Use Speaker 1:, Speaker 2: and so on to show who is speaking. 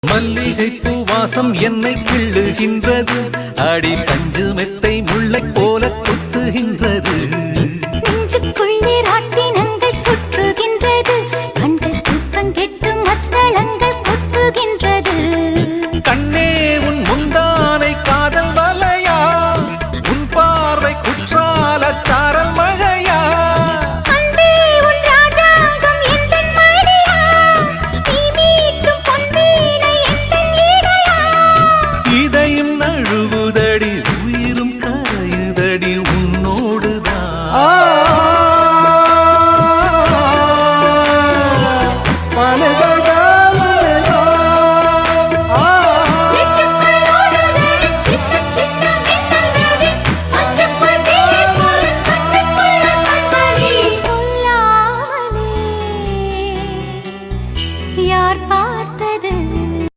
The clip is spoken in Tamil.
Speaker 1: மல்லிகை பூவாசம் என்னை கிள்ளுகின்றது, அடி பஞ்சு மெத்தை முல்லை போல கொத்துகின்றது.
Speaker 2: நெஞ்சுக்குள்ளே ராட்டினங்கள் சுற்றுகின்றது, கண்கள் தூக்கம் கெட்டு மத்தளங்கள் கொட்டுகின்றது.